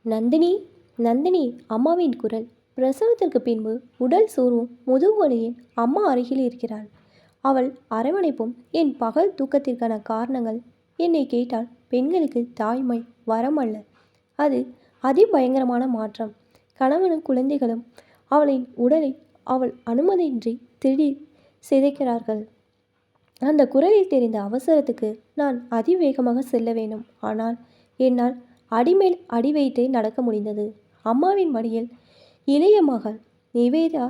நந்தினி, நந்தினி! அம்மாவின் குரல். பிரசவத்திற்கு பின்பு உடல் சோர்வும் முதுகுவலியின் அம்மா அருகில் இருக்கிறாள். அவள் அரவணைப்பும் என் பகல் தூக்கத்திற்கான காரணங்கள். என்னை கேட்டால் பெண்களுக்கு தாய்மை வரம் அல்ல, அது அதிபயங்கரமான மாற்றம். கணவனும் குழந்தைகளும் அவளின் உடலை அவள் அனுமதியின்றி திடீர் சிதைக்கிறார்கள். அந்த குரலில் தெரிந்த அவசரத்துக்கு நான் அதிவேகமாக செல்ல வேண்டும். ஆனால் என்னால் அடிமேல் அடி வைத்தே நடக்க முடிந்தது. அம்மாவின் மடியில் இளைய மகள் நிவேதா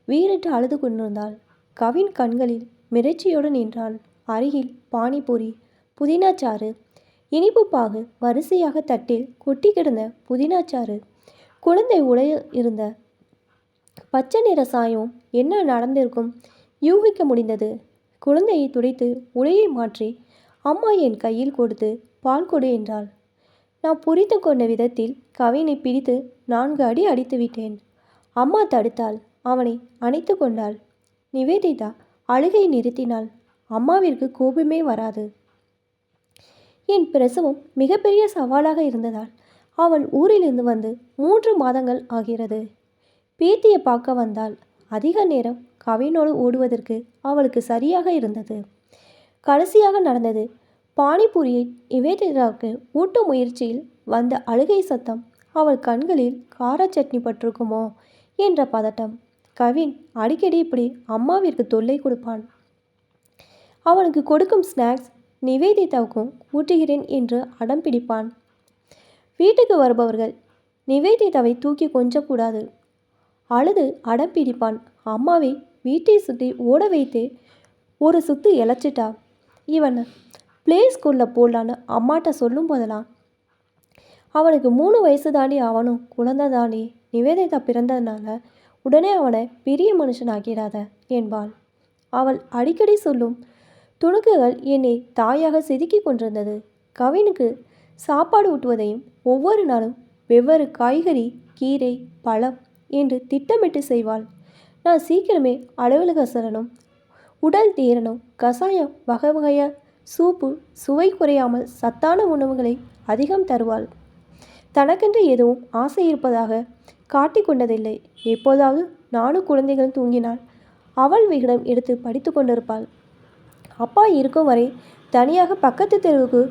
வீறிட்டு அழுது கொண்டிருந்தாள். கவின் கண்களில் மிரட்சியோடு நின்றாள். அருகில் பானிபூரி, புதினாச்சாறு, இனிப்பு பாகு வரிசையாக தட்டில் கொட்டி கிடந்த புதினாச்சாறு, குழந்தை உடையில் இருந்த பச்சை நிற சாயம். என்ன நடந்திருக்கும் யூகிக்க முடிந்தது. குழந்தையை துடைத்து உடையை மாற்றி அம்மா என் கையில் கொடுத்து பால் கொடு என்றாள். நான் புரிந்து கொண்ட விதத்தில் கவினை பிடித்து 4 அடி அடித்து விட்டேன். அம்மா தடுத்தாள். அவனை அணைத்து கொண்டாள். நிவேதிதா அழுகை நிறுத்தினாள். அம்மாவிற்கு கோபமே வராது. என் பிரசவம் மிகப்பெரிய சவாலாக இருந்ததால் அவள் ஊரிலிருந்து வந்து 3 மாதங்கள் ஆகிறது. பேத்தியை பார்க்க வந்தாள். அதிக நேரம் கவினோடு ஓடுவதற்கு அவளுக்கு சரியாக இருந்தது. கடைசியாக நடந்தது பானிபூரியை நிவேதிதாவுக்கு ஊட்டும் முயற்சியில் வந்த அழுகை சத்தம். அவள் கண்களில் கார சட்னி பட்டிருக்குமோ என்ற பதட்டம். கவின் அடிக்கடி இப்படி அம்மாவிற்கு தொல்லை கொடுப்பான். அவனுக்கு கொடுக்கும் ஸ்நாக்ஸ் நிவேதிதாவுக்கும் ஊட்டுகிறேன் என்று அடம் பிடிப்பான். வீட்டுக்கு வருபவர்கள் நிவேதிதாவை தூக்கி கொஞ்சக்கூடாது. அழுது அடம் பிடிப்பான். அம்மாவை வீட்டை சுற்றி ஓட வைத்து ஒரு சுத்து இழைச்சிட்டா. இவன் ப்ளே ஸ்கூலில் போடலான்னு அம்மாட்ட சொல்லும் போதெல்லாம் அவனுக்கு 3 வயசு தாண்டி, அவனும் குழந்தை தாண்டி, நிவேதிதா பிறந்ததுனால உடனே அவனை பெரிய மனுஷன் ஆக்கிடாத என்பாள். அவள் அடிக்கடி சொல்லும் துணுக்குகள் என்னை தாயாக செதுக்கி கொண்டிருந்தது. கவினுக்கு சாப்பாடு ஊட்டுவதையும் ஒவ்வொரு நாளும் வெவ்வேறு காய்கறி, கீரை, பழம் என்று திட்டமிட்டு செய்வாள். நான் சீக்கிரமே அலுவலக செல்லணும், உடல் தேரணும். கசாயம், வகை வகையாக சூப்பு, சுவை குறையாமல் சத்தான உணவுகளை அதிகம் தருவாள். தனக்கென்று எதுவும் ஆசை இருப்பதாக காட்டிக்கொண்டதில்லை. எப்போதாவது நானும் குழந்தைகள் தூங்கினால் அவள் விகிடம் எடுத்து படித்து கொண்டிருப்பாள். அப்பா இருக்கும் வரை தனியாக பக்கத்து தெருவுக்கு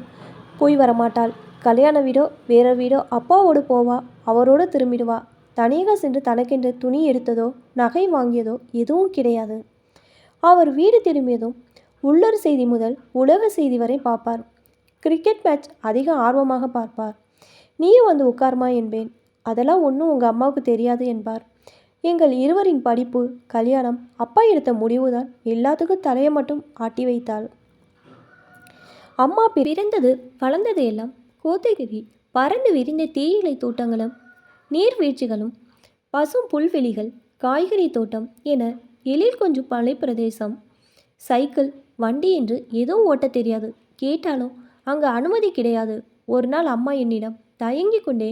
போய் வரமாட்டாள். கல்யாண வீடோ வேற வீடோ அப்பாவோடு போவா, அவரோடு திரும்பிடுவா. தனியாக சென்று தனக்கென்று துணி எடுத்ததோ நகை வாங்கியதோ எதுவும் கிடையாது. அவர் வீடு திரும்பியதும் உள்ளூர் செய்தி முதல் உலக செய்தி வரை பார்ப்பார். கிரிக்கெட் மேட்ச் அதிக ஆர்வமாக பார்ப்பார். நீயும் வந்து உட்கார்மா என்பேன். அதெல்லாம் ஒன்றும் உங்கள் அம்மாவுக்கு தெரியாது என்பார். எங்கள் இருவரின் படிப்பு, கல்யாணம், அப்பா எடுத்த முடிவுதான் எல்லாத்துக்கும் தலையை மட்டும் ஆட்டி வைத்தாள். அம்மா பிறந்தது வளர்ந்தது எல்லாம் கோத்தகிரி. பறந்து விரிந்த தேயிலை தோட்டங்களும் நீர்வீழ்ச்சிகளும் பசும் புல்வெளிகள், காய்கறி தோட்டம் என எழில் கொஞ்சம் மலை பிரதேசம். சைக்கிள், வண்டி என்று எதுவும் ஓட்ட தெரியாது. கேட்டாலும் அங்கே அனுமதி கிடையாது. ஒரு நாள் அம்மா என்னிடம் தயங்கி கொண்டே,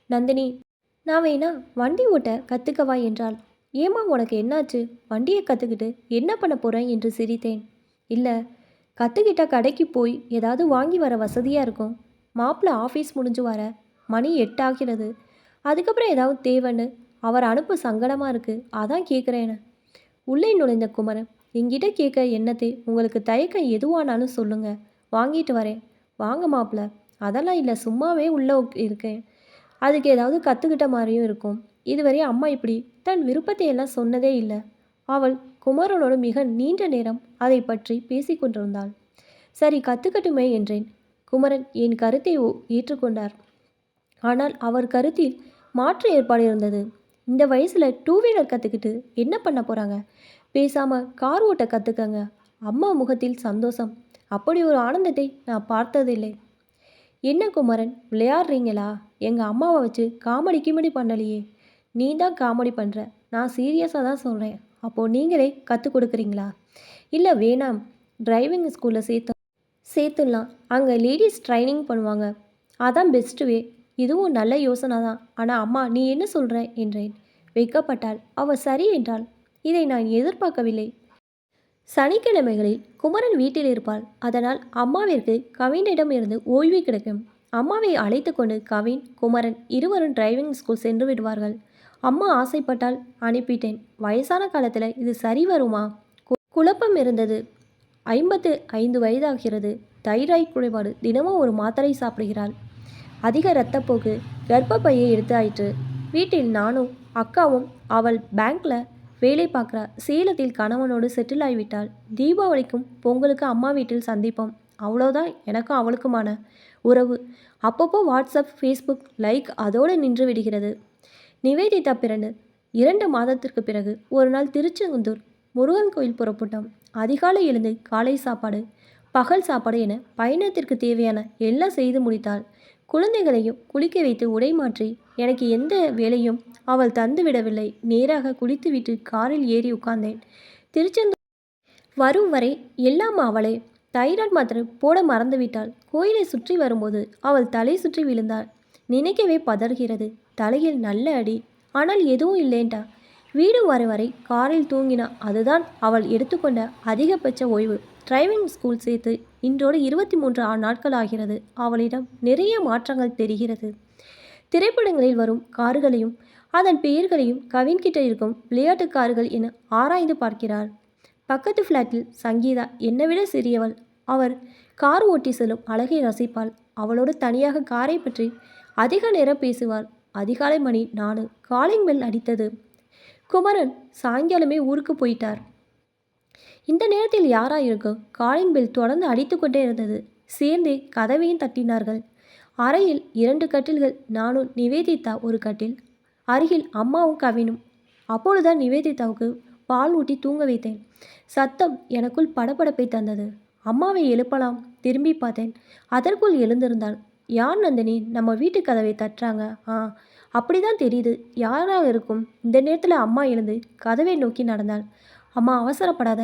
நந்தினி, நான் வேணா வண்டி ஓட்ட கற்றுக்கவா என்றாள். ஏமா, உனக்கு என்னாச்சு? வண்டியை கற்றுக்கிட்டு என்ன பண்ண போகிறேன் என்று சிரித்தேன். இல்லை, கற்றுக்கிட்டால் கடைக்கு போய் ஏதாவது வாங்கி வர வசதியாக இருக்கும். மாப்பிள்ளை ஆஃபீஸ் முடிஞ்சு வர மணி 8 ஆகிறது. அதுக்கப்புறம் ஏதாவது தேவைன்னு அவர் அனுப்ப சங்கடமாக இருக்குது. அதான் கேட்குறேன்னு. உள்ளே நுழைந்த குமரன் என்கிட்ட கேட்க என்னத்தை, உங்களுக்கு தயக்கம் எதுவானாலும் சொல்லுங்கள், வாங்கிட்டு வரேன். வாங்க மாப்பிள்ளை. அதெல்லாம் இல்லை, சும்மாவே உள்ளே இருக்கேன். அதுக்கு ஏதாவது கற்றுக்கிட்ட மாதிரியும் இருக்கும். இதுவரை அம்மா இப்படி தன் விருப்பத்தை எல்லாம் சொன்னதே இல்லை. அவள் குமரனோடு மிக நீண்ட நேரம் அதை பற்றி பேசி கொண்டிருந்தாள். சரி, கற்றுக்கட்டுமே என்றேன். குமரன் என் கருத்தை ஏற்றுக்கொண்டார். ஆனால் அவர் கருத்தில் மாற்று ஏற்பாடு இருந்தது. இந்த வயசில் 2 வீலர் கற்றுக்கிட்டு என்ன பண்ண போகிறாங்க? பேசாமல் கார் ஓட்ட கற்றுக்கங்க. அம்மா முகத்தில் சந்தோஷம். அப்படி ஒரு ஆனந்தத்தை நான் பார்த்ததில்லை. என்ன குமரன், விளையாடுறீங்களா? எங்கள் அம்மாவை வச்சு காமெடி கிமெடி பண்ணலையே. நீ தான் காமெடி பண்ணுற. நான் சீரியஸாக தான் சொல்கிறேன். அப்போது நீங்களே கற்றுக் கொடுக்குறீங்களா? இல்லை, வேணாம். டிரைவிங் ஸ்கூலில் சேர்த்துடலாம். அங்கே லேடிஸ் ட்ரைனிங் பண்ணுவாங்க. அதான் பெஸ்ட்டு வே. இதுவும் நல்ல யோசனை தான். ஆனால் அம்மா, நீ என்ன சொல்கிற என்றேன். வைக்கப்பட்டாள். அவள் சரி என்றாள். இதை நான் எதிர்பார்க்கவில்லை. சனிக்கிழமைகளில் குமரன் வீட்டில் இருப்பாள். அதனால் அம்மாவிற்கு கவினிடம் இருந்து ஓய்வு கிடைக்கும். அம்மாவை அழைத்து கொண்டு கவின், குமரன் இருவரும் டிரைவிங் ஸ்கூல் சென்று விடுவார்கள். அம்மா ஆசைப்பட்டால் அனுப்பிட்டேன். வயசான காலத்தில் இது சரி வருமா? குழப்பம் இருந்தது. 55 வயதாகிறது. தைராய்டு குறைபாடு. தினமும் ஒரு மாத்திரை சாப்பிடுகிறாள். அதிக இரத்தப்போக்கு. கர்ப்பப்பையை எடுத்தாயிற்று. வீட்டில் நானும் அக்காவும். அவள் பேங்க்ல வேலை பார்க்குறா. சேலத்தில் கணவனோடு செட்டில் ஆகிவிட்டாள். தீபாவளிக்கும் பொங்கலுக்கு அம்மா வீட்டில் சந்திப்போம். அவ்வளோதான் எனக்கும் அவளுக்குமான உறவு. அப்பப்போ வாட்ஸ்அப், ஃபேஸ்புக் லைக் அதோடு நின்று விடுகிறது. நிவேதிதா பிறந்து 2 மாதத்திற்கு பிறகு ஒரு நாள் திருச்செந்தூர் முருகன் கோயில் புறப்பட்டோம். அதிகாலை எழுந்து காலை சாப்பாடு, பகல் சாப்பாடு என பயணத்திற்கு தேவையான எல்லாம் செய்து முடித்தாள். குழந்தைகளையும் குளிக்க வைத்து உடை மாற்றி எனக்கு எந்த வேலையும் அவள் தந்து விடவில்லை. நேராக குளித்துவிட்டு காரில் ஏறி உட்கார்ந்தேன். திருச்செந்தூர் வரும் வரை எல்லாம் அவளே. தைராய்டு மாத்திரை போட மறந்துவிட்டாள். கோயிலை சுற்றி வரும்போது அவள் தலை சுற்றி விழுந்தாள். நினைக்கவே பதறுகிறது. தலையில் நல்ல அடி. ஆனால் எதுவும் இல்லேன்டா. வீடு வரை காரில் தூங்கினா. அதுதான் அவள் எடுத்துக்கொண்ட அதிகபட்ச ஓய்வு. டிரைவிங் ஸ்கூல் சேர்த்து இன்றோடு 23 நாட்கள் ஆகிறது. அவளிடம் நிறைய மாற்றங்கள் தெரிகிறது. திரைப்படங்களில் வரும் கார்களையும் அதன் பெயர்களையும் கவின்கிட்ட இருக்கும் விளையாட்டு கார்கள் என ஆராய்ந்து பார்க்கிறாள். பக்கத்து ஃப்ளாட்டில் சங்கீதா என்னை விட சிறியவள். அவர் கார் ஓட்டி செல்லும் அழகை ரசிப்பாள். அவளோடு தனியாக காரை பற்றி அதிக நேரம் பேசுவாள். அதிகாலை மணி 4. காலிங் பெல் அடித்தது. குமரன் சாயங்காலமே ஊருக்கு போயிட்டார். இந்த நேரத்தில் யாரா இருக்கும்? காலிங் பெல் தொடர்ந்து அடித்து கொண்டே இருந்தது. சேர்ந்தே கதவையும் தட்டினார்கள். அறையில் 2 கட்டில்கள். நானும் நிவேதிதா ஒரு கட்டில். அருகில் அம்மாவும் கவினும். அப்பொழுதுதான் நிவேதிதாவுக்கு பால் ஊட்டி தூங்க வைத்தேன். சத்தம் எனக்குள் படபடப்பை தந்தது. அம்மாவை எழுப்பலாம் திரும்பி பார்த்தேன். அதற்குள் எழுந்திருந்தாள். யார் நந்தினி? நம்ம வீட்டு கதவை தட்டுறாங்க. அப்படிதான் தெரியுது. யாராக இருக்கும்? இந்த நேரத்தில் அம்மா எழுந்து கதவை நோக்கி நடந்தாள். அம்மா அவசரப்படாத.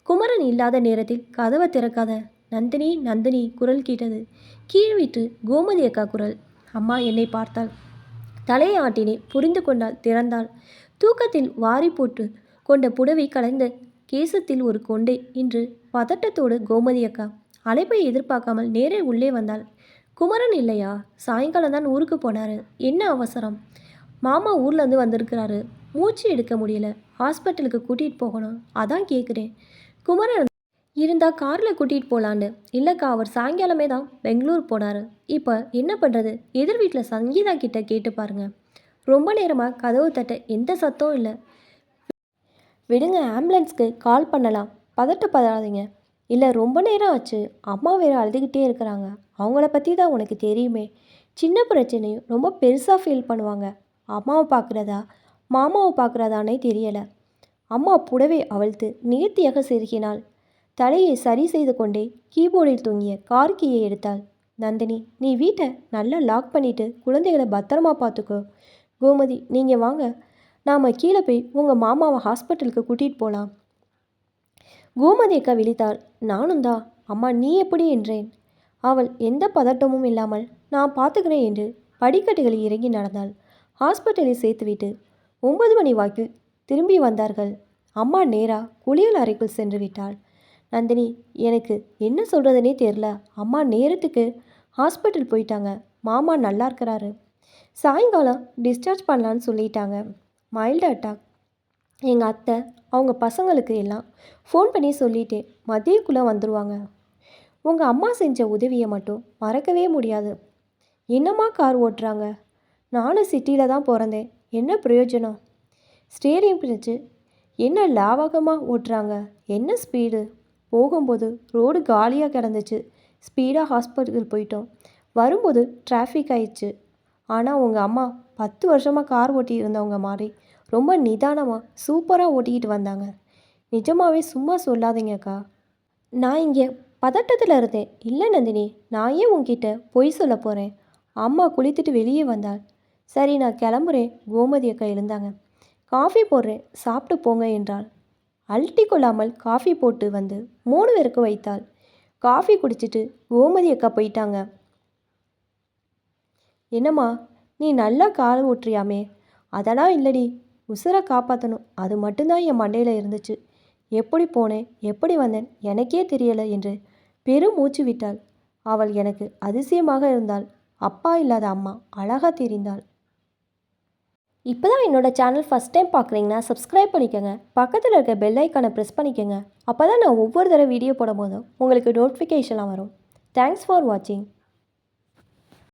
குமரன் இல்லாத நேரத்தில் கதவை திறக்காத. நந்தினி நந்தினி குரல் கேட்டது. கீழ் வீட்டு கோமதி அக்கா குரல். அம்மா என்னை பார்த்தாள். தலையை ஆட்டினே. புரிந்து கொண்டாள். திறந்தாள். தூக்கத்தில் வாரி போட்டு கொண்ட புடவை கலைந்த கேசத்தில் ஒரு கொண்டை. இன்று பதட்டத்தோடு கோமதி அக்கா. அழைப்பை எதிர்பார்க்காமல் நேரே உள்ளே வந்தாள். குமரன் இல்லையா? சாயங்காலம் தான் ஊருக்கு போனாரு. என்ன அவசரம்? மாமா ஊர்லேருந்து வந்திருக்கிறாரு. மூச்சு எடுக்க முடியல. ஹாஸ்பிட்டலுக்கு கூட்டிகிட்டு போகணும். அதான் கேட்குறேன். குமரன் இருந்தால் காரில் கூட்டிகிட்டு போகலான்னு. இல்லைக்கா, அவர் சாயங்காலமே தான் பெங்களூர் போனார். இப்போ என்ன பண்ணுறது? எதிர் வீட்டில் சங்கீதா கிட்ட கேட்டு பாருங்க. ரொம்ப நேரமாக கதவு தட்ட எந்த சத்தம் இல்லை. விடுங்க, ஆம்புலன்ஸ்க்கு கால் பண்ணலாம். பதட்டப்படாதீங்க. இல்லை, ரொம்ப நேரம் ஆச்சு. அம்மா வேறு அழுதுகிட்டே இருக்கிறாங்க. அவங்கள பற்றி தான் உனக்கு தெரியுமே. சின்ன பிரச்சனையும் ரொம்ப பெருசாக ஃபீல் பண்ணுவாங்க. அம்மாவை பார்க்குறதா மாமாவை பார்க்குறதானே தெரியலை. அம்மா புடவை அவிழ்த்து நேர்த்தியாக செருகினாள். தலையை சரி செய்து கொண்டே கீபோர்டில் தூங்கிய கார் கீயை எடுத்தாள். நந்தினி, நீ வீட்டை நல்லா லாக் பண்ணிவிட்டு குழந்தைகளை பத்திரமா பார்த்துக்கோ. கோமதி, நீங்கள் வாங்க. நாம் கீழே போய் உங்கள் மாமாவை ஹாஸ்பிட்டலுக்கு கூட்டிகிட்டு போகலாம். கோமதி அக்கா விழித்தாள். நானும் தான். அம்மா நீ எப்படி என்றேன். அவள் எந்த பதட்டமும் இல்லாமல் நான் பார்த்துக்கிறேன் என்று படிக்கட்டுகளில் இறங்கி நடந்தாள். ஹாஸ்பிட்டலில் சேர்த்துவிட்டு 9 மணி வாக்கில் திரும்பி வந்தார்கள். அம்மா நேரா குளியல் அறைக்குள் சென்று விட்டாள். நந்தினி, எனக்கு என்ன சொல்கிறதுனே தெரில. அம்மா நேரத்துக்கு ஹாஸ்பிட்டல் போயிட்டாங்க. மாமா நல்லா இருக்கிறாரு. சாயங்காலம் டிஸ்சார்ஜ் பண்ணலான்னு சொல்லிட்டாங்க. Mild attack. எங்கள் அத்தை அவங்க பசங்களுக்கு எல்லாம் ஃபோன் பண்ணி சொல்லிட்டேன். மதியக்குள்ளே வந்துடுவாங்க. உங்கள் அம்மா செஞ்ச உதவியை மட்டும் மறக்கவே முடியாது. என்னம்மா கார் ஓட்டுறாங்க? நானும் சிட்டியில் தான் பிறந்தேன். என்ன பிரயோஜனம்? ஸ்டேரியம் பிடிச்சு என்ன லாவகமாக ஓட்டுறாங்க. என்ன ஸ்பீடு. போகும்போது ரோடு காலியாக கிடந்துச்சு. ஸ்பீடாக ஹாஸ்பிட்டல் போயிட்டோம். வரும்போது டிராஃபிக் ஆயிடுச்சு. ஆனால் உங்கள் அம்மா 10 வருஷமாக கார் ஓட்டி இருந்தவங்க மாதிரி ரொம்ப நிதானமாக சூப்பராக ஓட்டிக்கிட்டு வந்தாங்க. நிஜமாகவே சும்மா சொல்லாதீங்கக்கா. நான் இங்கே பதட்டத்தில் இருந்தேன். இல்லை நந்தினி, நான் ஏன் உங்ககிட்ட பொய் சொல்ல போகிறேன்? அம்மா குளித்துட்டு வெளியே வந்தாள். சரி, நான் கிளம்புறேன். கோமதி அக்கா எழுந்தாங்க. காஃபி போடுறேன், சாப்பிட்டு போங்க என்றாள். அல்ட்டி கொள்ளாமல் காஃபி போட்டு வந்து 3 பேருக்கு வைத்தாள். காஃபி குடிச்சிட்டு கோமதி அக்கா போயிட்டாங்க. என்னம்மா, நீ நல்லா கார் ஓட்டுறியாமே? அதெல்லாம் இல்லடி, உசுரை காப்பாற்றணும், அது மட்டும்தான் என் மண்டையில் இருந்துச்சு. எப்படி போனேன் எப்படி வந்தேன் எனக்கே தெரியலை என்று பெரும் மூச்சு விட்டாள். அவள் எனக்கு அதிசயமாக இருந்தாள். அப்பா இல்லாத அம்மா அழகாக தெரிந்தாள். இப்போ தான் என்னோட சேனல் ஃபஸ்ட் டைம் பார்க்குறீங்கன்னா சப்ஸ்கிரைப் பண்ணிக்கோங்க. பக்கத்தில் இருக்க பெல் ஐக்கானை ப்ரெஸ் பண்ணிக்கோங்க. அப்போ தான் நான் ஒவ்வொரு தடவை வீடியோ போடும்போதும் உங்களுக்கு நோட்டிஃபிகேஷன்லாம் வரும். தேங்க்ஸ் ஃபார் வாட்சிங்.